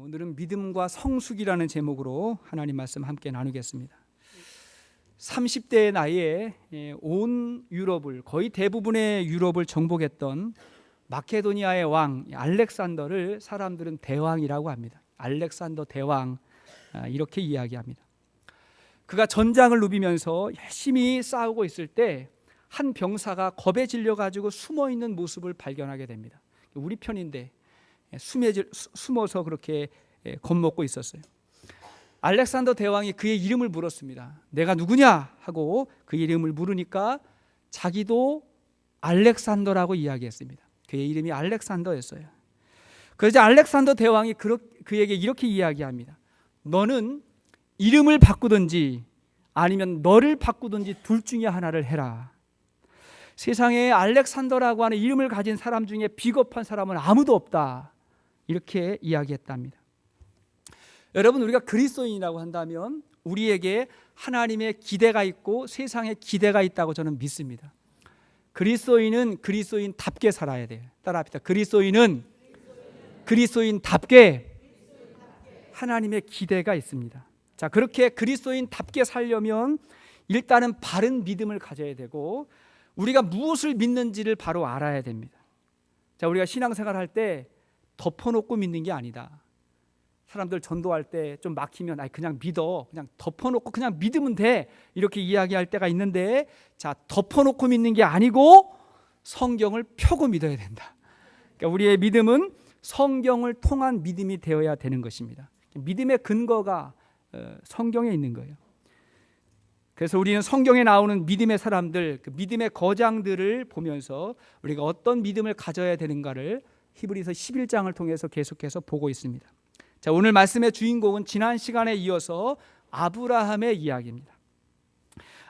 오늘은 믿음과 성숙이라는 제목으로 하나님 말씀 함께 나누겠습니다. 30대의 나이에 온 유럽을, 거의 대부분의 유럽을 정복했던 마케도니아의 왕 알렉산더를 사람들은 대왕이라고 합니다. 알렉산더 대왕, 이렇게 이야기합니다. 그가 전장을 누비면서 열심히 싸우고 있을 때 한 병사가 겁에 질려가지고 숨어있는 모습을 발견하게 됩니다. 우리 편인데 숨어서 그렇게 겁먹고 있었어요. 알렉산더 대왕이 그의 이름을 물었습니다. 내가 누구냐 하고 그 이름을 물으니까 자기도 알렉산더라고 이야기했습니다. 그의 이름이 알렉산더였어요. 그래서 알렉산더 대왕이 그에게 이렇게 이야기합니다. 너는 이름을 바꾸든지 아니면 너를 바꾸든지 둘 중에 하나를 해라. 세상에 알렉산더라고 하는 이름을 가진 사람 중에 비겁한 사람은 아무도 없다, 이렇게 이야기했답니다. 여러분, 우리가 그리스도인이라고 한다면 우리에게 하나님의 기대가 있고 세상의 기대가 있다고 저는 믿습니다. 그리스도인은 그리스도인답게 살아야 돼요. 따라합시다. 그리스도인은 그리스도인답게 하나님의 기대가 있습니다. 자, 그렇게 그리스도인답게 살려면 일단은 바른 믿음을 가져야 되고 우리가 무엇을 믿는지를 바로 알아야 됩니다. 자, 우리가 신앙생활 할 때 덮어놓고 믿는 게 아니다. 사람들 전도할 때 좀 막히면 그냥 믿어, 그냥 덮어놓고 그냥 믿으면 돼, 이렇게 이야기할 때가 있는데, 자, 덮어놓고 믿는 게 아니고 성경을 펴고 믿어야 된다. 그러니까 우리의 믿음은 성경을 통한 믿음이 되어야 되는 것입니다. 믿음의 근거가 성경에 있는 거예요. 그래서 우리는 성경에 나오는 믿음의 사람들, 그 믿음의 거장들을 보면서 우리가 어떤 믿음을 가져야 되는가를 히브리서 11장을 통해서 계속해서 보고 있습니다. 자, 오늘 말씀의 주인공은 지난 시간에 이어서 아브라함의 이야기입니다.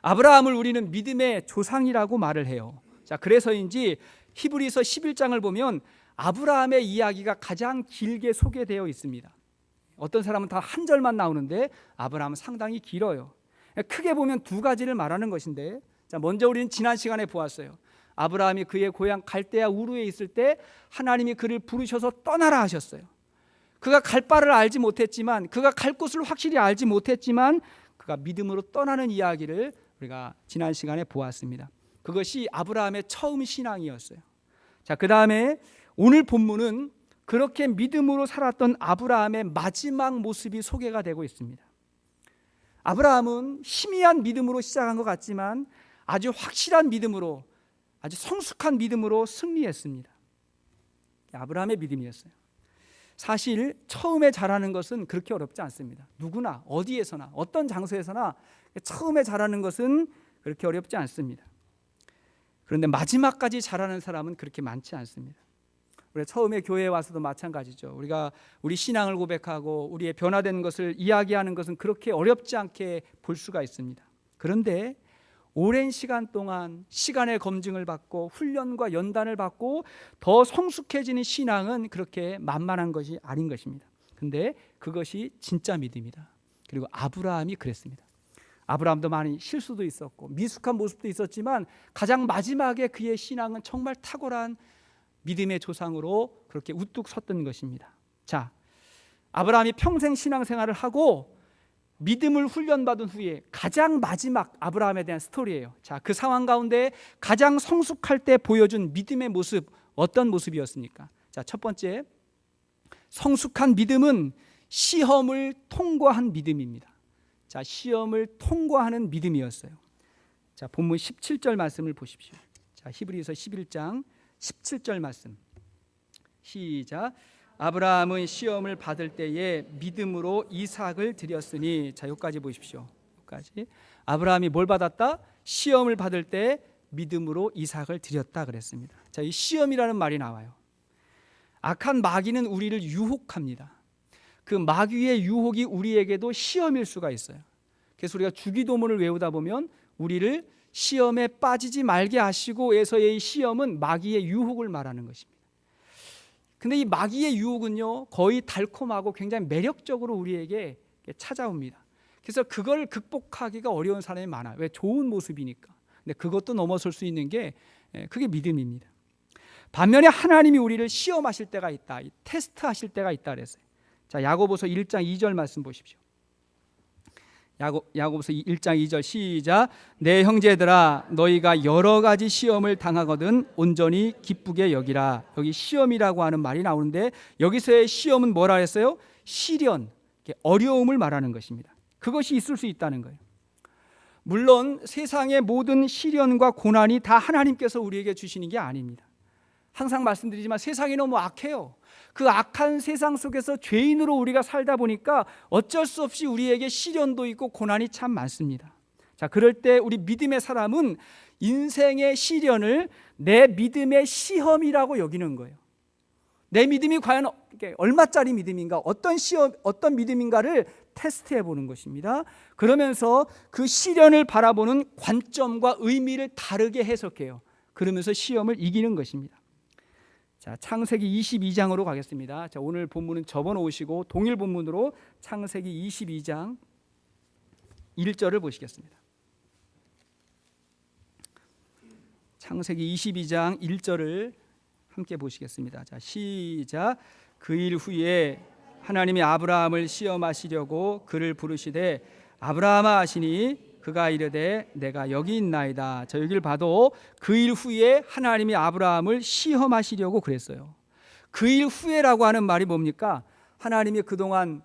아브라함을 우리는 믿음의 조상이라고 말을 해요. 자, 그래서인지 히브리서 11장을 보면 아브라함의 이야기가 가장 길게 소개되어 있습니다. 어떤 사람은 다 한 절만 나오는데 아브라함은 상당히 길어요. 크게 보면 두 가지를 말하는 것인데, 자, 먼저 우리는 지난 시간에 보았어요. 아브라함이 그의 고향 갈대아 우르에 있을 때 하나님이 그를 부르셔서 떠나라 하셨어요. 그가 갈 바를 알지 못했지만, 그가 갈 곳을 확실히 알지 못했지만 그가 믿음으로 떠나는 이야기를 우리가 지난 시간에 보았습니다. 그것이 아브라함의 처음 신앙이었어요. 자, 그 다음에 오늘 본문은 그렇게 믿음으로 살았던 아브라함의 마지막 모습이 소개가 되고 있습니다. 아브라함은 희미한 믿음으로 시작한 것 같지만 아주 확실한 믿음으로, 아주 성숙한 믿음으로 승리했습니다. 아브라함의 믿음이었어요. 사실 처음에 잘하는 것은 그렇게 어렵지 않습니다. 누구나 어디에서나 어떤 장소에서나 처음에 잘하는 것은 그렇게 어렵지 않습니다. 그런데 마지막까지 잘하는 사람은 그렇게 많지 않습니다. 우리가 처음에 교회에 와서도 마찬가지죠. 우리가 우리 신앙을 고백하고 우리의 변화된 것을 이야기하는 것은 그렇게 어렵지 않게 볼 수가 있습니다. 그런데 오랜 시간 동안 시간의 검증을 받고 훈련과 연단을 받고 더 성숙해지는 신앙은 그렇게 만만한 것이 아닌 것입니다. 근데 그것이 진짜 믿음이다. 그리고 아브라함이 그랬습니다. 아브라함도 많이 실수도 있었고 미숙한 모습도 있었지만 가장 마지막에 그의 신앙은 정말 탁월한 믿음의 조상으로 그렇게 우뚝 섰던 것입니다. 자, 아브라함이 평생 신앙생활을 하고 믿음을 훈련받은 후에 가장 마지막 아브라함에 대한 스토리예요. 자, 그 상황 가운데 가장 성숙할 때 보여준 믿음의 모습, 어떤 모습이었습니까? 자, 첫 번째, 성숙한 믿음은 시험을 통과한 믿음입니다. 자, 시험을 통과하는 믿음이었어요. 자, 본문 17절 말씀을 보십시오. 자, 히브리서 11장 17절 말씀. 시작. 아브라함은 시험을 받을 때에 믿음으로 이삭을 드렸으니. 자, 여기까지 보십시오. 여기까지. 아브라함이 뭘 받았다? 시험을 받을 때 믿음으로 이삭을 드렸다 그랬습니다. 자, 이 시험이라는 말이 나와요. 악한 마귀는 우리를 유혹합니다. 그 마귀의 유혹이 우리에게도 시험일 수가 있어요. 그래서 우리가 주기도문을 외우다 보면 우리를 시험에 빠지지 말게 하시고에서의 이 시험은 마귀의 유혹을 말하는 것입니다. 근데 이 마귀의 유혹은요, 거의 달콤하고 굉장히 매력적으로 우리에게 찾아옵니다. 그래서 그걸 극복하기가 어려운 사람이 많아요. 왜? 좋은 모습이니까. 근데 그것도 넘어설 수 있는 게 그게 믿음입니다. 반면에 하나님이 우리를 시험하실 때가 있다, 테스트하실 때가 있다 그랬어요. 자, 야고보서 1장 2절 말씀 보십시오. 야고보서 1장 2절 시작. 내 형제들아 너희가 여러 가지 시험을 당하거든 온전히 기쁘게 여기라. 여기 시험이라고 하는 말이 나오는데 여기서의 시험은 뭐라 했어요? 시련, 어려움을 말하는 것입니다. 그것이 있을 수 있다는 거예요. 물론 세상의 모든 시련과 고난이 다 하나님께서 우리에게 주시는 게 아닙니다. 항상 말씀드리지만 세상이 너무 악해요. 그 악한 세상 속에서 죄인으로 우리가 살다 보니까 어쩔 수 없이 우리에게 시련도 있고 고난이 참 많습니다. 자, 그럴 때 우리 믿음의 사람은 인생의 시련을 내 믿음의 시험이라고 여기는 거예요. 내 믿음이 과연 얼마짜리 믿음인가, 어떤 믿음인가를 테스트해 보는 것입니다. 그러면서 그 시련을 바라보는 관점과 의미를 다르게 해석해요. 그러면서 시험을 이기는 것입니다. 자, 창세기 22장으로 가겠습니다. 자, 오늘 본문은 접어놓으시고 동일 본문으로 창세기 22장 1절을 보시겠습니다. 창세기 22장 1절을 함께 보시겠습니다. 자, 시작. 그 일 후에 하나님이 아브라함을 시험하시려고 그를 부르시되 아브라함아 하시니 그가 이르되 내가 여기 있나이다. 자, 여기를 봐도 그 일 후에 하나님이 아브라함을 시험하시려고 그랬어요. 그 일 후에라고 하는 말이 뭡니까? 하나님이 그동안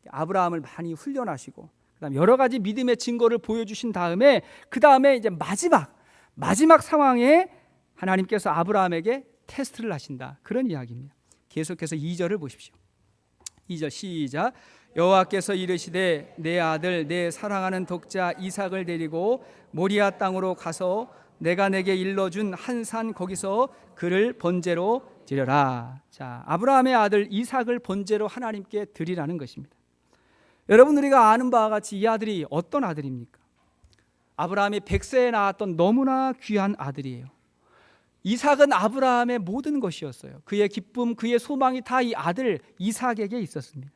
아브라함을 많이 훈련하시고 그다음 여러 가지 믿음의 증거를 보여주신 다음에 그 다음에 이제 마지막 상황에 하나님께서 아브라함에게 테스트를 하신다. 그런 이야기입니다. 계속해서 2절을 보십시오. 2절 시작. 여호와께서 이르시되 내 아들 내 사랑하는 독자 이삭을 데리고 모리아 땅으로 가서 내가 내게 일러준 한 산 거기서 그를 번제로 드려라. 자, 아브라함의 아들 이삭을 번제로 하나님께 드리라는 것입니다. 여러분, 우리가 아는 바와 같이 이 아들이 어떤 아들입니까? 아브라함이 100세에 낳았던 너무나 귀한 아들이에요. 이삭은 아브라함의 모든 것이었어요. 그의 기쁨, 그의 소망이 다 이 아들 이삭에게 있었습니다.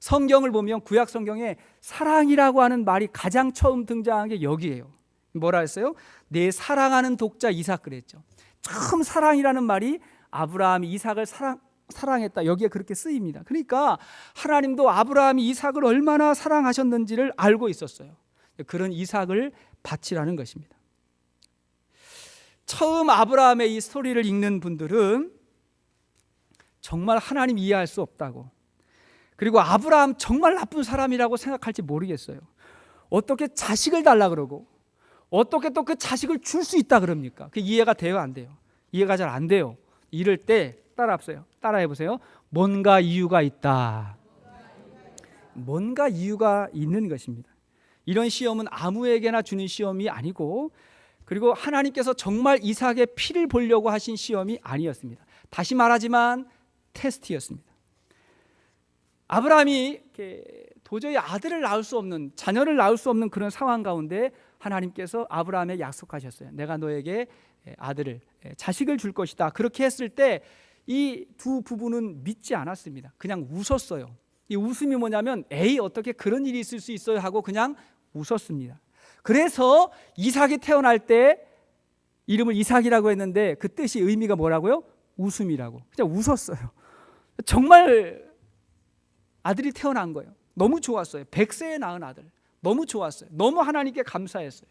성경을 보면 구약 성경에 사랑이라고 하는 말이 가장 처음 등장한 게 여기예요. 뭐라 했어요? 내 사랑하는 독자 이삭 그랬죠. 처음 사랑이라는 말이 아브라함이 이삭을 사랑했다. 여기에 그렇게 쓰입니다. 그러니까 하나님도 아브라함이 이삭을 얼마나 사랑하셨는지를 알고 있었어요. 그런 이삭을 바치라는 것입니다. 처음 아브라함의 이 스토리를 읽는 분들은 정말 하나님 이해할 수 없다고, 그리고 아브라함 정말 나쁜 사람이라고 생각할지 모르겠어요. 어떻게 자식을 달라 그러고 어떻게 또 그 자식을 줄 수 있다 그럽니까? 그 이해가 돼요, 안 돼요? 이해가 잘 안 돼요. 이럴 때 따라해 보세요. 뭔가 이유가 있다. 뭔가 이유가 있는 것입니다. 이런 시험은 아무에게나 주는 시험이 아니고, 그리고 하나님께서 정말 이삭의 피를 보려고 하신 시험이 아니었습니다. 다시 말하지만 테스트였습니다. 아브라함이 도저히 아들을 낳을 수 없는, 자녀를 낳을 수 없는 그런 상황 가운데 하나님께서 아브라함에게 약속하셨어요. 내가 너에게 아들을, 자식을 줄 것이다. 그렇게 했을 때 이 두 부부는 믿지 않았습니다. 그냥 웃었어요. 이 웃음이 뭐냐면 에이 어떻게 그런 일이 있을 수 있어요 하고 그냥 웃었습니다. 그래서 이삭이 태어날 때 이름을 이삭이라고 했는데 그 뜻이 의미가 뭐라고요? 웃음이라고. 그냥 웃었어요. 정말 아들이 태어난 거예요. 너무 좋았어요. 100세에 낳은 아들. 너무 좋았어요. 너무 하나님께 감사했어요.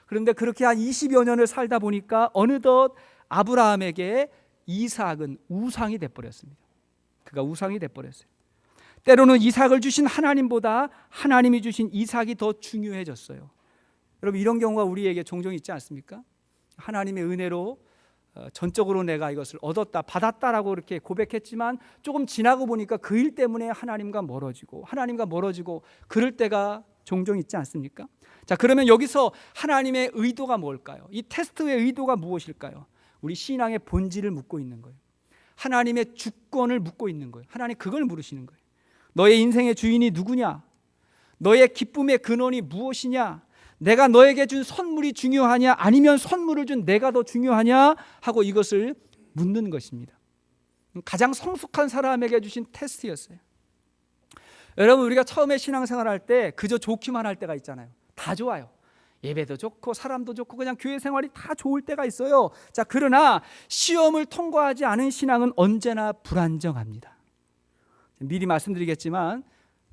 그런데 그렇게 한 20여 년을 살다 보니까 어느덧 아브라함에게 이삭은 우상이 돼버렸습니다. 그가 우상이 돼버렸어요. 때로는 이삭을 주신 하나님보다 하나님이 주신 이삭이 더 중요해졌어요. 여러분, 이런 경우가 우리에게 종종 있지 않습니까? 하나님의 은혜로 전적으로 내가 이것을 얻었다, 받았다라고 이렇게 고백했지만 조금 지나고 보니까 그 일 때문에 하나님과 멀어지고 그럴 때가 종종 있지 않습니까? 자, 그러면 여기서 하나님의 의도가 뭘까요? 이 테스트의 의도가 무엇일까요? 우리 신앙의 본질을 묻고 있는 거예요. 하나님의 주권을 묻고 있는 거예요. 하나님 그걸 물으시는 거예요. 너의 인생의 주인이 누구냐? 너의 기쁨의 근원이 무엇이냐? 내가 너에게 준 선물이 중요하냐? 아니면 선물을 준 내가 더 중요하냐? 하고 이것을 묻는 것입니다. 가장 성숙한 사람에게 주신 테스트였어요. 여러분, 우리가 처음에 신앙생활할 때 그저 좋기만 할 때가 있잖아요. 다 좋아요. 예배도 좋고 사람도 좋고 그냥 교회 생활이 다 좋을 때가 있어요. 자, 그러나 시험을 통과하지 않은 신앙은 언제나 불안정합니다. 미리 말씀드리겠지만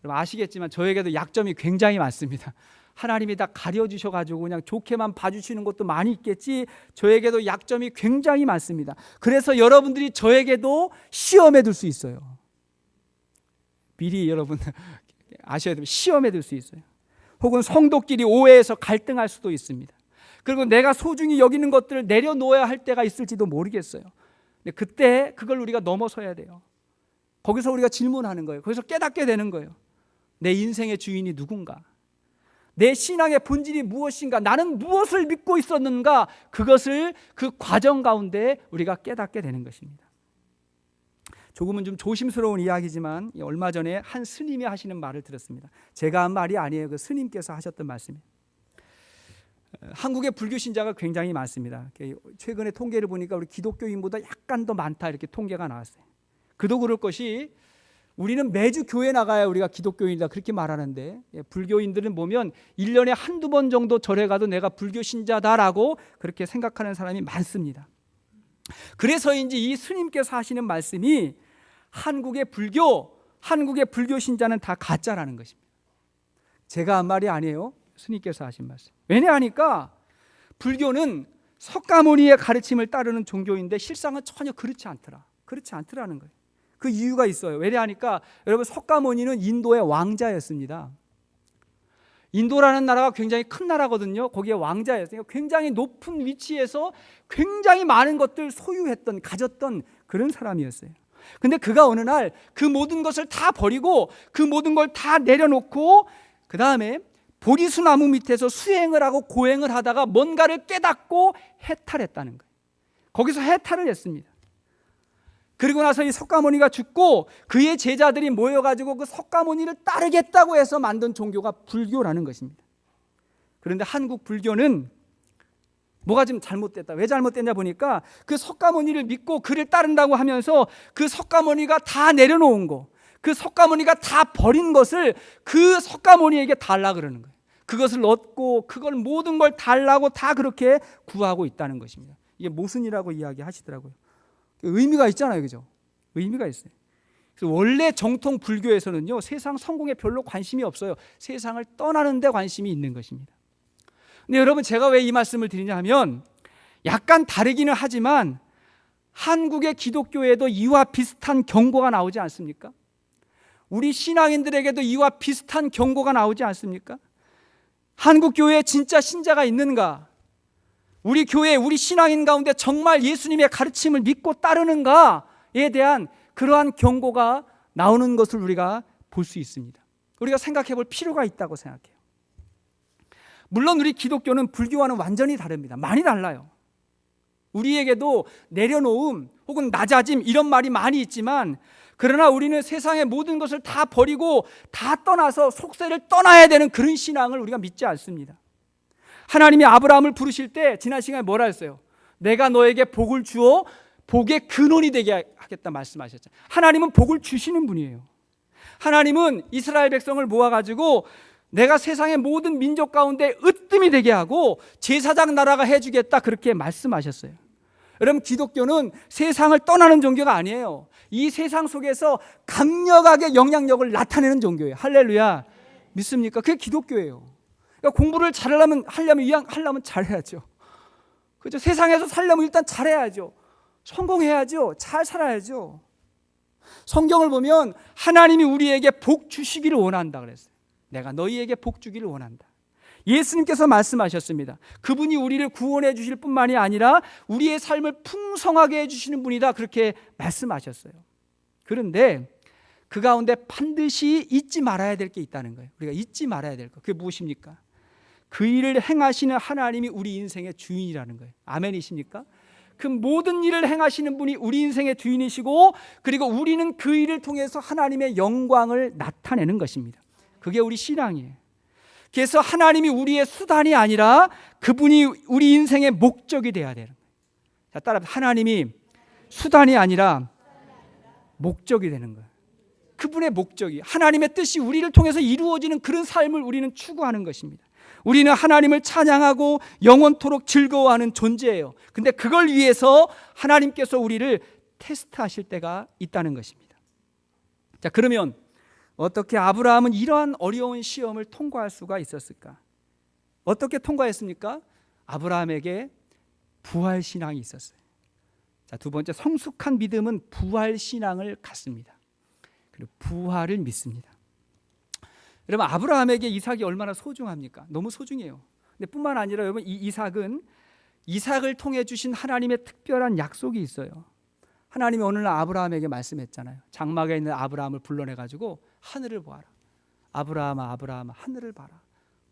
여러분 아시겠지만 저에게도 약점이 굉장히 많습니다. 하나님이 다 가려주셔가지고 그냥 좋게만 봐주시는 것도 많이 있겠지, 저에게도 약점이 굉장히 많습니다. 그래서 여러분들이 저에게도 시험에 들 수 있어요. 미리 여러분 아셔야 됩니다. 시험에 들 수 있어요. 혹은 성도끼리 오해해서 갈등할 수도 있습니다. 그리고 내가 소중히 여기는 것들을 내려놓아야 할 때가 있을지도 모르겠어요. 근데 그때 그걸 우리가 넘어서야 돼요. 거기서 우리가 질문하는 거예요. 거기서 깨닫게 되는 거예요. 내 인생의 주인이 누군가? 내 신앙의 본질이 무엇인가? 나는 무엇을 믿고 있었는가? 그것을 그 과정 가운데 우리가 깨닫게 되는 것입니다. 조금은 좀 조심스러운 이야기지만 얼마 전에 한 스님이 하시는 말을 들었습니다. 제가 한 말이 아니에요. 그 스님께서 하셨던 말씀이에요. 한국의 불교 신자가 굉장히 많습니다. 최근에 통계를 보니까 우리 기독교인보다 약간 더 많다 이렇게 통계가 나왔어요. 그도 그럴 것이 우리는 매주 교회 나가야 우리가 기독교인이다 그렇게 말하는데, 불교인들은 보면 1년에 한두 번 정도 절에 가도 내가 불교 신자다라고 그렇게 생각하는 사람이 많습니다. 그래서인지 이 스님께서 하시는 말씀이 한국의 불교 신자는 다 가짜라는 것입니다. 제가 한 말이 아니에요. 스님께서 하신 말씀. 왜냐하니까 불교는 석가모니의 가르침을 따르는 종교인데 실상은 전혀 그렇지 않더라는 거예요. 그 이유가 있어요. 왜냐하니까 여러분, 석가모니는 인도의 왕자였습니다. 인도라는 나라가 굉장히 큰 나라거든요. 거기에 왕자였어요. 굉장히 높은 위치에서 굉장히 많은 것들 소유했던, 가졌던 그런 사람이었어요. 근데 그가 어느 날 그 모든 것을 다 버리고 그 모든 걸 다 내려놓고 그 다음에 보리수 나무 밑에서 수행을 하고 고행을 하다가 뭔가를 깨닫고 해탈했다는 거예요. 거기서 해탈을 했습니다. 그리고 나서 이 석가모니가 죽고 그의 제자들이 모여가지고 그 석가모니를 따르겠다고 해서 만든 종교가 불교라는 것입니다. 그런데 한국 불교는 뭐가 좀 잘못됐다. 왜 잘못됐냐 보니까 그 석가모니를 믿고 그를 따른다고 하면서 그 석가모니가 다 내려놓은 거, 그 석가모니가 다 버린 것을 그 석가모니에게 달라 그러는 거예요. 그것을 얻고 그걸 모든 걸 달라고 다 그렇게 구하고 있다는 것입니다. 이게 모순이라고 이야기하시더라고요. 의미가 있잖아요, 그죠? 의미가 있어요. 그래서 원래 정통 불교에서는요, 세상 성공에 별로 관심이 없어요. 세상을 떠나는 데 관심이 있는 것입니다. 근데 여러분, 제가 왜 이 말씀을 드리냐 하면 약간 다르기는 하지만 한국의 기독교에도 이와 비슷한 경고가 나오지 않습니까? 우리 신앙인들에게도 이와 비슷한 경고가 나오지 않습니까? 한국 교회에 진짜 신자가 있는가? 우리 교회, 우리 신앙인 가운데 정말 예수님의 가르침을 믿고 따르는가에 대한 그러한 경고가 나오는 것을 우리가 볼 수 있습니다. 우리가 생각해 볼 필요가 있다고 생각해요. 물론 우리 기독교는 불교와는 완전히 다릅니다. 많이 달라요. 우리에게도 내려놓음 혹은 낮아짐 이런 말이 많이 있지만, 그러나 우리는 세상의 모든 것을 다 버리고 다 떠나서 속세를 떠나야 되는 그런 신앙을 우리가 믿지 않습니다. 하나님이 아브라함을 부르실 때 지난 시간에 뭐라 했어요? 내가 너에게 복을 주어 복의 근원이 되게 하겠다 말씀하셨죠. 하나님은 복을 주시는 분이에요. 하나님은 이스라엘 백성을 모아가지고 내가 세상의 모든 민족 가운데 으뜸이 되게 하고 제사장 나라가 해주겠다 그렇게 말씀하셨어요. 여러분, 기독교는 세상을 떠나는 종교가 아니에요. 이 세상 속에서 강력하게 영향력을 나타내는 종교예요. 할렐루야. 믿습니까? 그게 기독교예요. 그러니까 공부를 하려면 잘해야죠. 그죠? 세상에서 살려면 일단 잘해야죠. 성공해야죠. 잘 살아야죠. 성경을 보면 하나님이 우리에게 복 주시기를 원한다 그랬어요. 내가 너희에게 복 주기를 원한다. 예수님께서 말씀하셨습니다. 그분이 우리를 구원해 주실 뿐만이 아니라 우리의 삶을 풍성하게 해주시는 분이다 그렇게 말씀하셨어요. 그런데 그 가운데 반드시 잊지 말아야 될 게 있다는 거예요. 우리가 잊지 말아야 될 것. 그게 무엇입니까? 그 일을 행하시는 하나님이 우리 인생의 주인이라는 거예요. 아멘이십니까? 그 모든 일을 행하시는 분이 우리 인생의 주인이시고, 그리고 우리는 그 일을 통해서 하나님의 영광을 나타내는 것입니다. 그게 우리 신앙이에요. 그래서 하나님이 우리의 수단이 아니라 그분이 우리 인생의 목적이 되어야 되는 거예요. 자, 따라 하나님이 수단이 아니라 목적이 되는 거예요. 그분의 목적이, 하나님의 뜻이 우리를 통해서 이루어지는 그런 삶을 우리는 추구하는 것입니다. 우리는 하나님을 찬양하고 영원토록 즐거워하는 존재예요. 근데 그걸 위해서 하나님께서 우리를 테스트하실 때가 있다는 것입니다. 자, 그러면 어떻게 아브라함은 이러한 어려운 시험을 통과할 수가 있었을까? 어떻게 통과했습니까? 아브라함에게 부활 신앙이 있었어요. 자, 두 번째, 성숙한 믿음은 부활 신앙을 갖습니다. 그리고 부활을 믿습니다. 여러분, 아브라함에게 이삭이 얼마나 소중합니까? 너무 소중해요. 근데 뿐만 아니라 여러분, 이 이삭을 통해 주신 하나님의 특별한 약속이 있어요. 하나님이 어느 날 아브라함에게 말씀했잖아요. 장막에 있는 아브라함을 불러내가지고 하늘을 보아라. 아브라함아, 아브라함아, 하늘을 봐라.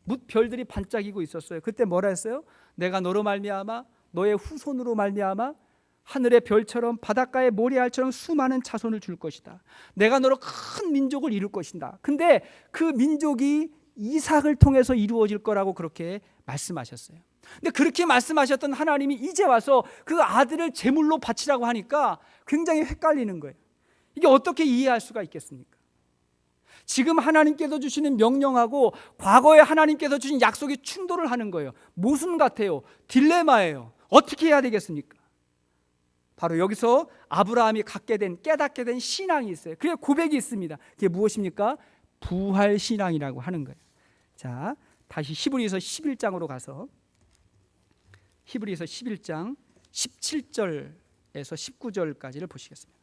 뭇 별들이 반짝이고 있었어요. 그때 뭐라 했어요? 내가 너로 말미암아 너의 후손으로 말미암아 하늘의 별처럼 바닷가의 모래알처럼 수많은 자손을 줄 것이다. 내가 너로 큰 민족을 이룰 것이다. 근데 그 민족이 이삭을 통해서 이루어질 거라고 그렇게 말씀하셨어요. 근데 그렇게 말씀하셨던 하나님이 이제 와서 그 아들을 제물로 바치라고 하니까 굉장히 헷갈리는 거예요. 이게 어떻게 이해할 수가 있겠습니까? 지금 하나님께서 주시는 명령하고 과거에 하나님께서 주신 약속이 충돌을 하는 거예요. 모순 같아요. 딜레마예요. 어떻게 해야 되겠습니까? 바로 여기서 아브라함이 깨닫게 된 신앙이 있어요. 그게 고백이 있습니다. 그게 무엇입니까? 부활 신앙이라고 하는 거예요. 자, 다시 히브리서 11장으로 가서 히브리서 11장 17절에서 19절까지를 보시겠습니다.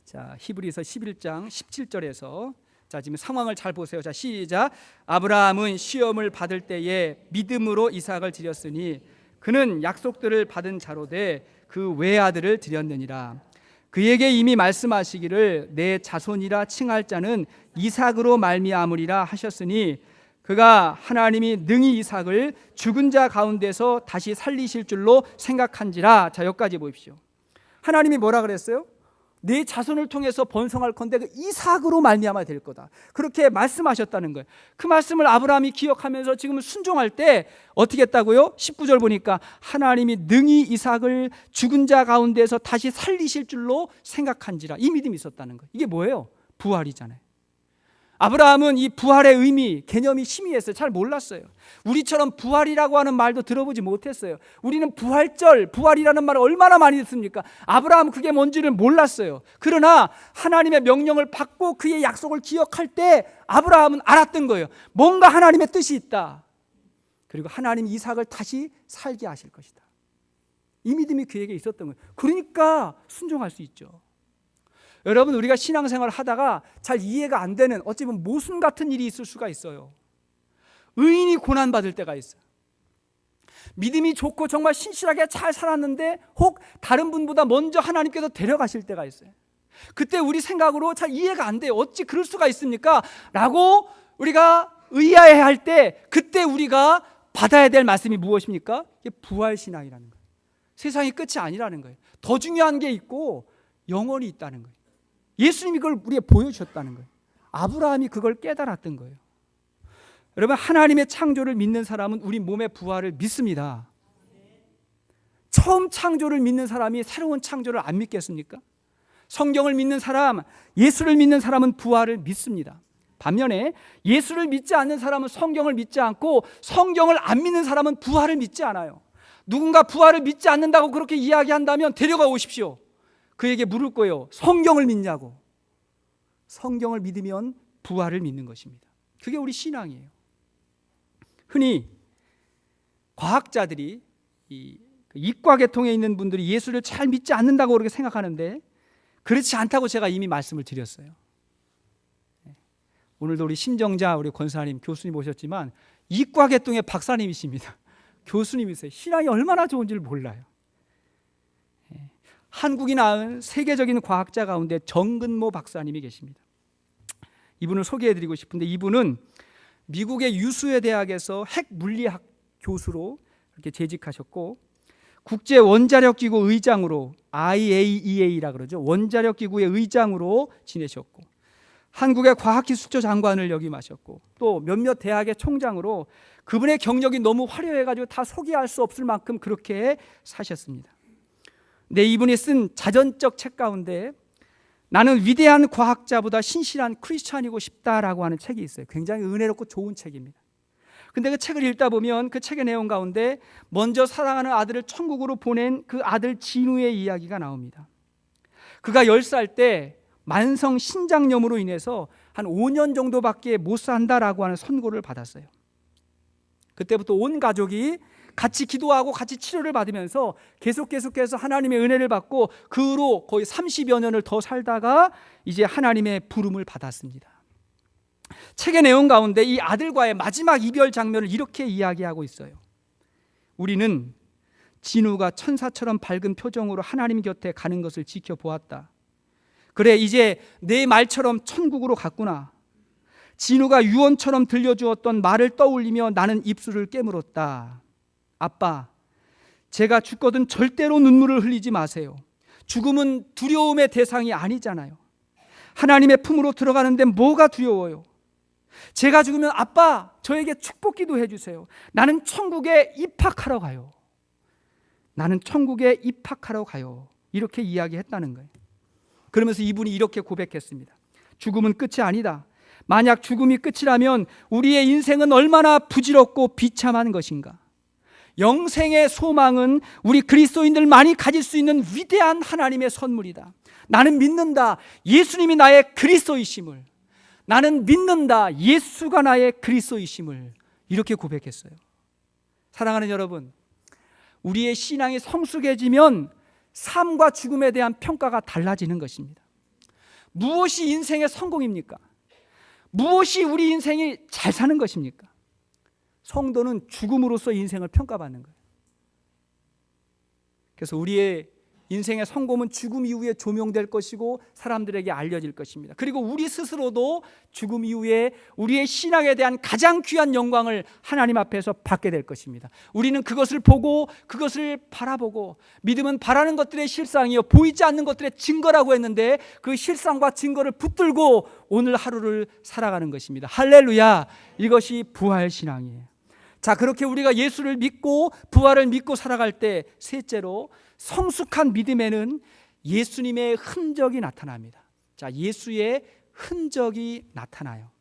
자, 히브리서 11장 17절에서 자, 지금 상황을 잘 보세요. 자, 시작. 아브라함은 시험을 받을 때에 믿음으로 이삭을 드렸으니 그는 약속들을 받은 자로되 그 외아들을 드렸느니라. 그에게 이미 말씀하시기를 내 자손이라 칭할 자는 이삭으로 말미암으리라 하셨으니 그가 하나님이 능히 이삭을 죽은 자 가운데서 다시 살리실 줄로 생각한지라. 자, 여기까지 보십시오. 하나님이 뭐라 그랬어요? 내 자손을 통해서 번성할 건데 그 이삭으로 말미암아 될 거다. 그렇게 말씀하셨다는 거예요. 그 말씀을 아브라함이 기억하면서 지금 순종할 때 어떻게 했다고요? 19절 보니까 하나님이 능히 이삭을 죽은 자 가운데서 다시 살리실 줄로 생각한지라. 이 믿음이 있었다는 거예요. 이게 뭐예요? 부활이잖아요. 아브라함은 이 부활의 의미, 개념이 희미했어요. 잘 몰랐어요. 우리처럼 부활이라고 하는 말도 들어보지 못했어요. 우리는 부활이라는 말을 얼마나 많이 듣습니까? 아브라함은 그게 뭔지를 몰랐어요. 그러나 하나님의 명령을 받고 그의 약속을 기억할 때 아브라함은 알았던 거예요. 뭔가 하나님의 뜻이 있다. 그리고 하나님이 이삭을 다시 살게 하실 것이다. 이 믿음이 그에게 있었던 거예요. 그러니까 순종할 수 있죠. 여러분, 우리가 신앙생활을 하다가 잘 이해가 안 되는 어찌 보면 모순 같은 일이 있을 수가 있어요. 의인이 고난받을 때가 있어요. 믿음이 좋고 정말 신실하게 잘 살았는데 혹 다른 분보다 먼저 하나님께서 데려가실 때가 있어요. 그때 우리 생각으로 잘 이해가 안 돼요. 어찌 그럴 수가 있습니까? 라고 우리가 의아해할 때 그때 우리가 받아야 될 말씀이 무엇입니까? 이게 부활신앙이라는 거예요. 세상이 끝이 아니라는 거예요. 더 중요한 게 있고 영원히 있다는 거예요. 예수님이 그걸 우리에게 보여주셨다는 거예요. 아브라함이 그걸 깨달았던 거예요. 여러분, 하나님의 창조를 믿는 사람은 우리 몸의 부활을 믿습니다. 처음 창조를 믿는 사람이 새로운 창조를 안 믿겠습니까? 성경을 믿는 사람, 예수를 믿는 사람은 부활을 믿습니다. 반면에 예수를 믿지 않는 사람은 성경을 믿지 않고 성경을 안 믿는 사람은 부활을 믿지 않아요. 누군가 부활을 믿지 않는다고 그렇게 이야기한다면 데려가 오십시오. 그에게 물을 거예요. 성경을 믿냐고. 성경을 믿으면 부활을 믿는 것입니다. 그게 우리 신앙이에요. 흔히 과학자들이 이과 계통에 있는 분들이 예수를 잘 믿지 않는다고 그렇게 생각하는데 그렇지 않다고 제가 이미 말씀을 드렸어요. 오늘도 우리 심정자 우리 권사님 교수님 오셨지만 이과 계통의 박사님이십니다. 교수님이세요. 신앙이 얼마나 좋은지를 몰라요. 한국이 낳은 세계적인 과학자 가운데 정근모 박사님이 계십니다. 이분을 소개해드리고 싶은데 이분은 미국의 유수의 대학에서 핵물리학 교수로 이렇게 재직하셨고 국제원자력기구 의장으로 IAEA라 그러죠. 원자력기구의 의장으로 지내셨고 한국의 과학기술처 장관을 역임하셨고 또 몇몇 대학의 총장으로 그분의 경력이 너무 화려해가지고 다 소개할 수 없을 만큼 그렇게 사셨습니다. 네, 이분이 쓴 자전적 책 가운데 나는 위대한 과학자보다 신실한 크리스찬이고 싶다라고 하는 책이 있어요. 굉장히 은혜롭고 좋은 책입니다. 근데 그 책을 읽다 보면 그 책의 내용 가운데 먼저 사랑하는 아들을 천국으로 보낸 그 아들 진우의 이야기가 나옵니다. 그가 10살 때 만성 신장염으로 인해서 한 5년 정도밖에 못 산다라고 하는 선고를 받았어요. 그때부터 온 가족이 같이 기도하고 같이 치료를 받으면서 계속해서 하나님의 은혜를 받고 그 후로 거의 30여 년을 더 살다가 이제 하나님의 부름을 받았습니다. 책의 내용 가운데 이 아들과의 마지막 이별 장면을 이렇게 이야기하고 있어요. 우리는 진우가 천사처럼 밝은 표정으로 하나님 곁에 가는 것을 지켜보았다. 그래, 이제 내 말처럼 천국으로 갔구나. 진우가 유언처럼 들려주었던 말을 떠올리며 나는 입술을 깨물었다. 아빠, 제가 죽거든 절대로 눈물을 흘리지 마세요. 죽음은 두려움의 대상이 아니잖아요. 하나님의 품으로 들어가는데 뭐가 두려워요? 제가 죽으면 아빠, 저에게 축복 기도해 주세요. 나는 천국에 입학하러 가요. 나는 천국에 입학하러 가요. 이렇게 이야기했다는 거예요. 그러면서 이분이 이렇게 고백했습니다. 죽음은 끝이 아니다. 만약 죽음이 끝이라면 우리의 인생은 얼마나 부질없고 비참한 것인가. 영생의 소망은 우리 그리스도인들만이 가질 수 있는 위대한 하나님의 선물이다. 나는 믿는다. 예수님이 나의 그리스도이심을. 나는 믿는다. 예수가 나의 그리스도이심을. 이렇게 고백했어요. 사랑하는 여러분, 우리의 신앙이 성숙해지면 삶과 죽음에 대한 평가가 달라지는 것입니다. 무엇이 인생의 성공입니까? 무엇이 우리 인생이 잘 사는 것입니까? 성도는 죽음으로써 인생을 평가받는 거예요. 그래서 우리의 인생의 성공은 죽음 이후에 조명될 것이고 사람들에게 알려질 것입니다. 그리고 우리 스스로도 죽음 이후에 우리의 신앙에 대한 가장 귀한 영광을 하나님 앞에서 받게 될 것입니다. 우리는 그것을 보고 그것을 바라보고, 믿음은 바라는 것들의 실상이요 보이지 않는 것들의 증거라고 했는데 그 실상과 증거를 붙들고 오늘 하루를 살아가는 것입니다. 할렐루야. 이것이 부활신앙이에요. 자, 그렇게 우리가 예수를 믿고 부활을 믿고 살아갈 때, 셋째로 성숙한 믿음에는 예수님의 흔적이 나타납니다. 자, 예수의 흔적이 나타나요.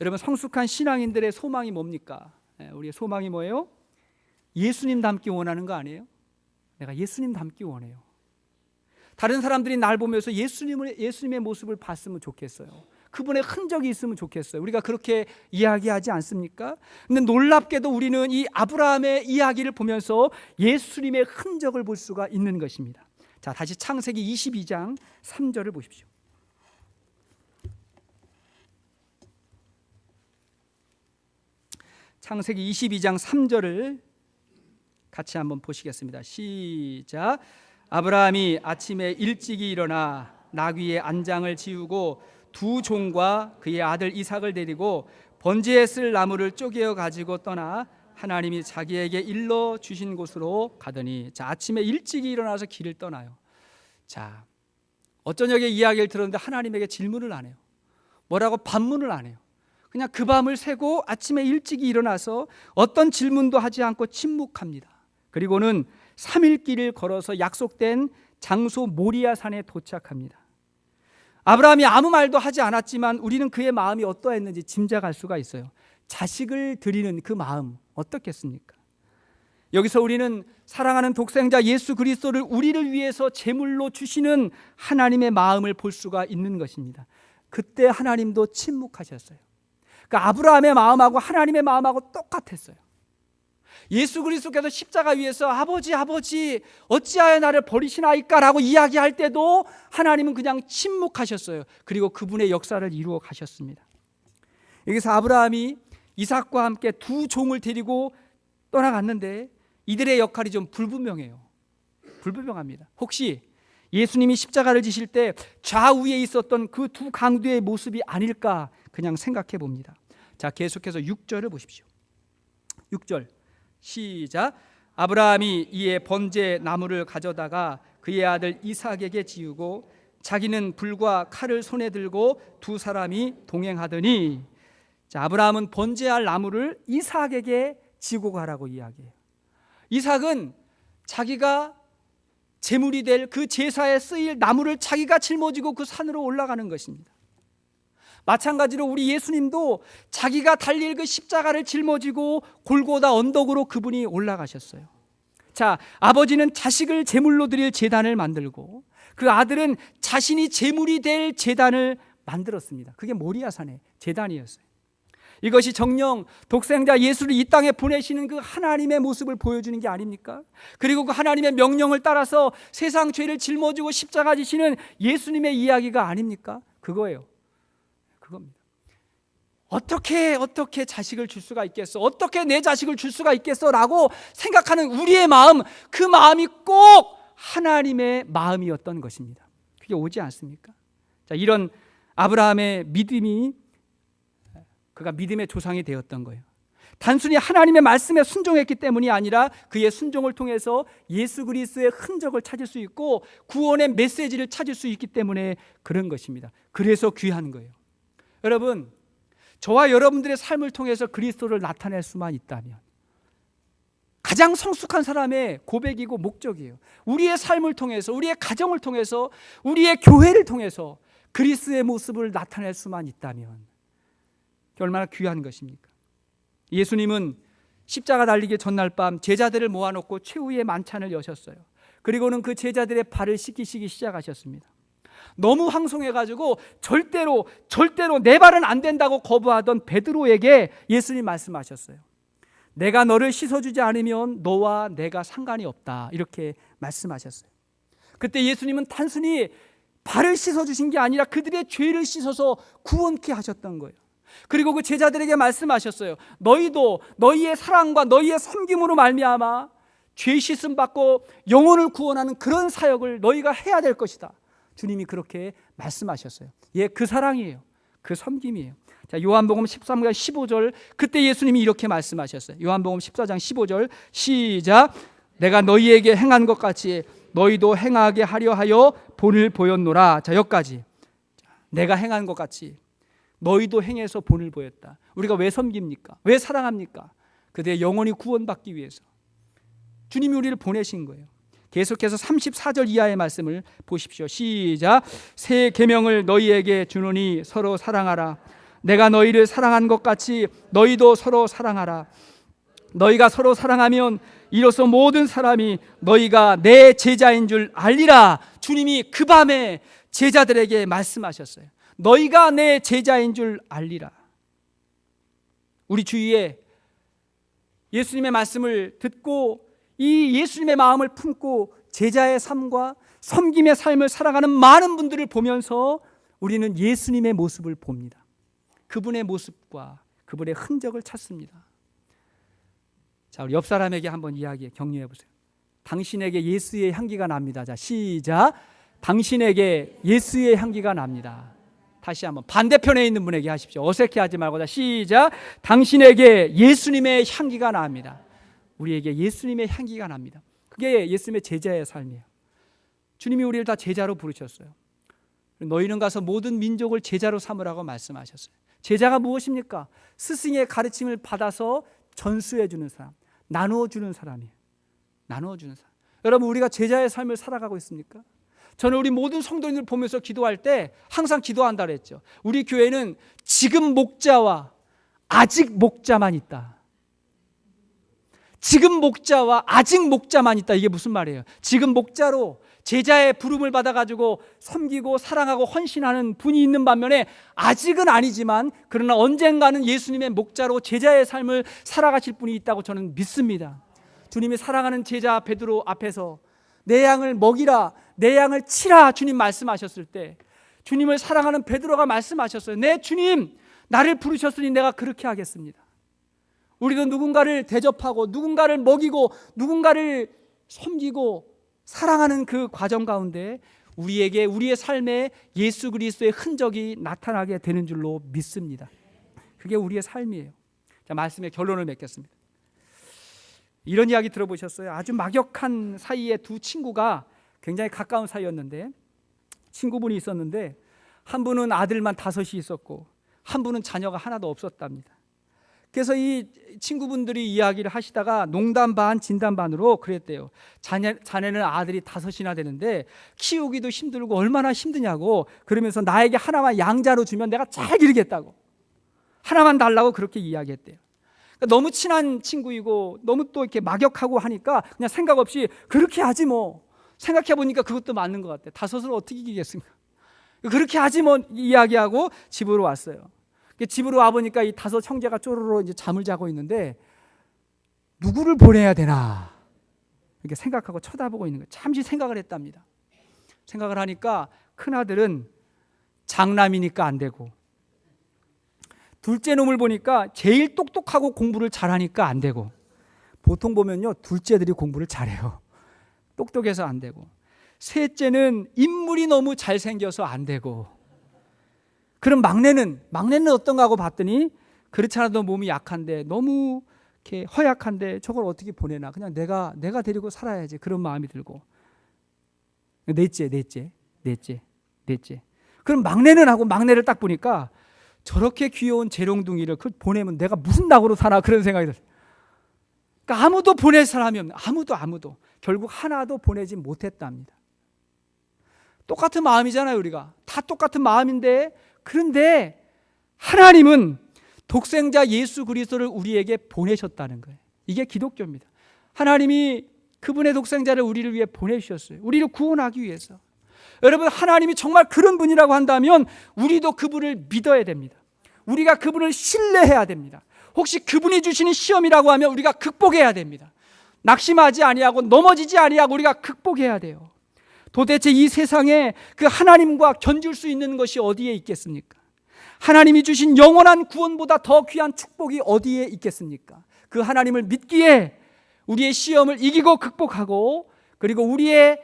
여러분, 성숙한 신앙인들의 소망이 뭡니까? 우리의 소망이 뭐예요? 예수님 닮기 원하는 거 아니에요? 내가 예수님 닮기 원해요. 다른 사람들이 날 보면서 예수님의 모습을 봤으면 좋겠어요. 그분의 흔적이 있으면 좋겠어요. 우리가 그렇게 이야기하지 않습니까? 근데 놀랍게도 우리는 이 아브라함의 이야기를 보면서 예수님의 흔적을 볼 수가 있는 것입니다. 자, 다시 창세기 22장 3절을 보십시오. 창세기 22장 3절을 같이 한번 보시겠습니다. 시작. 아브라함이 아침에 일찍이 일어나 나귀의 안장을 지우고 두 종과 그의 아들 이삭을 데리고 번제에 쓸 나무를 쪼개어 가지고 떠나 하나님이 자기에게 일러 주신 곳으로 가더니, 자, 아침에 일찍이 일어나서 길을 떠나요. 자, 어쩌냐의 이야기를 들었는데 하나님에게 질문을 안 해요. 뭐라고 반문을 안 해요. 그냥 그 밤을 새고 아침에 일찍이 일어나서 어떤 질문도 하지 않고 침묵합니다. 그리고는 3일 길을 걸어서 약속된 장소 모리아산에 도착합니다. 아브라함이 아무 말도 하지 않았지만 우리는 그의 마음이 어떠했는지 짐작할 수가 있어요. 자식을 드리는 그 마음 어떻겠습니까? 여기서 우리는 사랑하는 독생자 예수 그리스도를 우리를 위해서 제물로 주시는 하나님의 마음을 볼 수가 있는 것입니다. 그때 하나님도 침묵하셨어요. 그러니까 아브라함의 마음하고 하나님의 마음하고 똑같았어요. 예수 그리스도께서 십자가 위에서 아버지 어찌하여 나를 버리시나이까 라고 이야기할 때도 하나님은 그냥 침묵하셨어요. 그리고 그분의 역사를 이루어 가셨습니다. 여기서 아브라함이 이삭과 함께 두 종을 데리고 떠나갔는데 이들의 역할이 좀 불분명해요. 불분명합니다. 혹시 예수님이 십자가를 지실 때 좌우에 있었던 그 두 강도의 모습이 아닐까 그냥 생각해 봅니다. 자, 계속해서 6절을 보십시오. 6절 시작. 아브라함이 이에 번제 나무를 가져다가 그의 아들 이삭에게 지우고 자기는 불과 칼을 손에 들고 두 사람이 동행하더니, 자, 아브라함은 번제할 나무를 이삭에게 지고 가라고 이야기해요. 이삭은 자기가 제물이 될 그 제사에 쓰일 나무를 자기가 짊어지고 그 산으로 올라가는 것입니다. 마찬가지로 우리 예수님도 자기가 달릴 그 십자가를 짊어지고 골고다 언덕으로 그분이 올라가셨어요. 자, 아버지는 자식을 제물로 드릴 제단을 만들고 그 아들은 자신이 제물이 될 제단을 만들었습니다. 그게 모리아산의 제단이었어요. 이것이 정녕 독생자 예수를 이 땅에 보내시는 그 하나님의 모습을 보여주는 게 아닙니까? 그리고 그 하나님의 명령을 따라서 세상 죄를 짊어지고 십자가 지시는 예수님의 이야기가 아닙니까? 그거예요. 그겁니다. 어떻게 자식을 줄 수가 있겠어? 어떻게 내 자식을 줄 수가 있겠어? 라고 생각하는 우리의 마음, 그 마음이 꼭 하나님의 마음이었던 것입니다. 그게 오지 않습니까? 자, 이런 아브라함의 믿음이 그가 믿음의 조상이 되었던 거예요. 단순히 하나님의 말씀에 순종했기 때문이 아니라 그의 순종을 통해서 예수 그리스도의 흔적을 찾을 수 있고 구원의 메시지를 찾을 수 있기 때문에 그런 것입니다. 그래서 귀한 거예요. 여러분, 저와 여러분들의 삶을 통해서 그리스도를 나타낼 수만 있다면 가장 성숙한 사람의 고백이고 목적이에요. 우리의 삶을 통해서, 우리의 가정을 통해서, 우리의 교회를 통해서 그리스도의 모습을 나타낼 수만 있다면 얼마나 귀한 것입니까? 예수님은 십자가 달리기 전날 밤 제자들을 모아놓고 최후의 만찬을 여셨어요. 그리고는 그 제자들의 발을 씻기시기 시작하셨습니다. 너무 황송해가지고 절대로 내 발은 안 된다고 거부하던 베드로에게 예수님 말씀하셨어요. 내가 너를 씻어주지 않으면 너와 내가 상관이 없다, 이렇게 말씀하셨어요. 그때 예수님은 단순히 발을 씻어주신 게 아니라 그들의 죄를 씻어서 구원케 하셨던 거예요. 그리고 그 제자들에게 말씀하셨어요. 너희도 너희의 사랑과 너희의 섬김으로 말미암아 죄 씻음 받고 영혼을 구원하는 그런 사역을 너희가 해야 될 것이다. 주님이 그렇게 말씀하셨어요. 예, 그 사랑이에요. 그 섬김이에요. 자, 요한복음 13장 15절, 그때 예수님이 이렇게 말씀하셨어요. 요한복음 14장 15절 시작. 내가 너희에게 행한 것 같이 너희도 행하게 하려 하여 본을 보였노라. 자, 여기까지. 내가 행한 것 같이 너희도 행해서 본을 보였다. 우리가 왜 섬깁니까? 왜 사랑합니까? 그들의 영혼이 구원받기 위해서 주님이 우리를 보내신 거예요. 계속해서 34절 이하의 말씀을 보십시오. 시작. 새 계명을 너희에게 주노니 서로 사랑하라. 내가 너희를 사랑한 것 같이 너희도 서로 사랑하라. 너희가 서로 사랑하면 이로써 모든 사람이 너희가 내 제자인 줄 알리라. 주님이 그 밤에 제자들에게 말씀하셨어요. 너희가 내 제자인 줄 알리라. 우리 주위에 예수님의 말씀을 듣고 이 예수님의 마음을 품고 제자의 삶과 섬김의 삶을 살아가는 많은 분들을 보면서 우리는 예수님의 모습을 봅니다. 그분의 모습과 그분의 흔적을 찾습니다. 자, 우리 옆 사람에게 한번 이야기 격려해 보세요. 당신에게 예수의 향기가 납니다. 자, 시작. 당신에게 예수의 향기가 납니다. 다시 한번 반대편에 있는 분에게 하십시오. 어색해하지 말고. 자, 시작. 당신에게 예수님의 향기가 납니다. 우리에게 예수님의 향기가 납니다. 그게 예수님의 제자의 삶이에요. 주님이 우리를 다 제자로 부르셨어요. 너희는 가서 모든 민족을 제자로 삼으라고 말씀하셨어요. 제자가 무엇입니까? 스승의 가르침을 받아서 전수해 주는 사람, 나누어 주는 사람이에요. 나누어 주는 사람. 여러분, 우리가 제자의 삶을 살아가고 있습니까? 저는 우리 모든 성도님들 보면서 기도할 때 항상 기도한다 그랬죠. 우리 교회는 지금 목자와 아직 목자만 있다. 지금 목자와 아직 목자만 있다. 이게 무슨 말이에요? 지금 목자로 제자의 부름을 받아가지고 섬기고 사랑하고 헌신하는 분이 있는 반면에 아직은 아니지만 그러나 언젠가는 예수님의 목자로 제자의 삶을 살아가실 분이 있다고 저는 믿습니다. 주님이 사랑하는 제자 베드로 앞에서 내 양을 먹이라, 내 양을 치라 주님 말씀하셨을 때 주님을 사랑하는 베드로가 말씀하셨어요. 네, 주님, 나를 부르셨으니 내가 그렇게 하겠습니다. 우리도 누군가를 대접하고 누군가를 먹이고 누군가를 섬기고 사랑하는 그 과정 가운데 우리에게 우리의 삶에 예수 그리스도의 흔적이 나타나게 되는 줄로 믿습니다. 그게 우리의 삶이에요. 자, 말씀의 결론을 맺겠습니다. 이런 이야기 들어보셨어요? 아주 막역한 사이에 두 친구가 굉장히 가까운 사이였는데 친구분이 있었는데 한 분은 아들만 5이 있었고 한 분은 자녀가 하나도 없었답니다. 그래서 이 친구분들이 이야기를 하시다가 농담 반 진담 반으로 그랬대요. 자네는 아들이 5이나 되는데 키우기도 힘들고 얼마나 힘드냐고, 그러면서 나에게 하나만 양자로 주면 내가 잘 기르겠다고, 하나만 달라고 그렇게 이야기했대요. 그러니까 너무 친한 친구이고 너무 또 이렇게 막역하고 하니까 그냥 생각 없이 그렇게 하지 뭐, 생각해 보니까 그것도 맞는 것 같아요. 다섯을 어떻게 이기겠습니까? 그렇게 하지 뭐 이야기하고 집으로 왔어요. 집으로 와 보니까 이 다섯 형제가 쪼르르 이제 잠을 자고 있는데 누구를 보내야 되나 이렇게 생각하고 쳐다보고 있는 거예요. 잠시 생각을 했답니다. 생각을 하니까 큰 아들은 장남이니까 안 되고, 둘째 놈을 보니까 제일 똑똑하고 공부를 잘하니까 안 되고, 보통 보면요 둘째들이 공부를 잘해요. 똑똑해서 안 되고, 셋째는 인물이 너무 잘생겨서 안 되고, 그럼 막내는 어떤가 하고 봤더니 그렇지 않아도 몸이 약한데 너무 이렇게 허약한데 저걸 어떻게 보내나, 그냥 내가 데리고 살아야지 그런 마음이 들고, 넷째. 그럼 막내는 하고 막내를 딱 보니까 저렇게 귀여운 재롱둥이를 보내면 내가 무슨 낙으로 사나 그런 생각이 들어요. 그러니까 아무도 보낼 사람이 없는, 아무도 결국 하나도 보내지 못했답니다. 똑같은 마음이잖아요. 우리가 다 똑같은 마음인데, 그런데 하나님은 독생자 예수 그리스도를 우리에게 보내셨다는 거예요. 이게 기독교입니다. 하나님이 그분의 독생자를 우리를 위해 보내주셨어요. 우리를 구원하기 위해서. 여러분, 하나님이 정말 그런 분이라고 한다면 우리도 그분을 믿어야 됩니다. 우리가 그분을 신뢰해야 됩니다. 혹시 그분이 주시는 시험이라고 하면 우리가 극복해야 됩니다. 낙심하지 아니하고 넘어지지 아니하고 우리가 극복해야 돼요. 도대체 이 세상에 그 하나님과 견줄 수 있는 것이 어디에 있겠습니까? 하나님이 주신 영원한 구원보다 더 귀한 축복이 어디에 있겠습니까? 그 하나님을 믿기에 우리의 시험을 이기고 극복하고, 그리고 우리의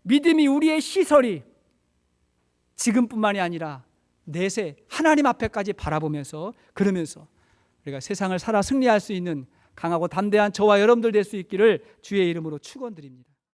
믿음이, 우리의 시설이 지금뿐만이 아니라 내세 하나님 앞에까지 바라보면서, 그러면서 우리가 세상을 살아 승리할 수 있는 강하고 담대한 저와 여러분들 될 수 있기를 주의 이름으로 축원드립니다.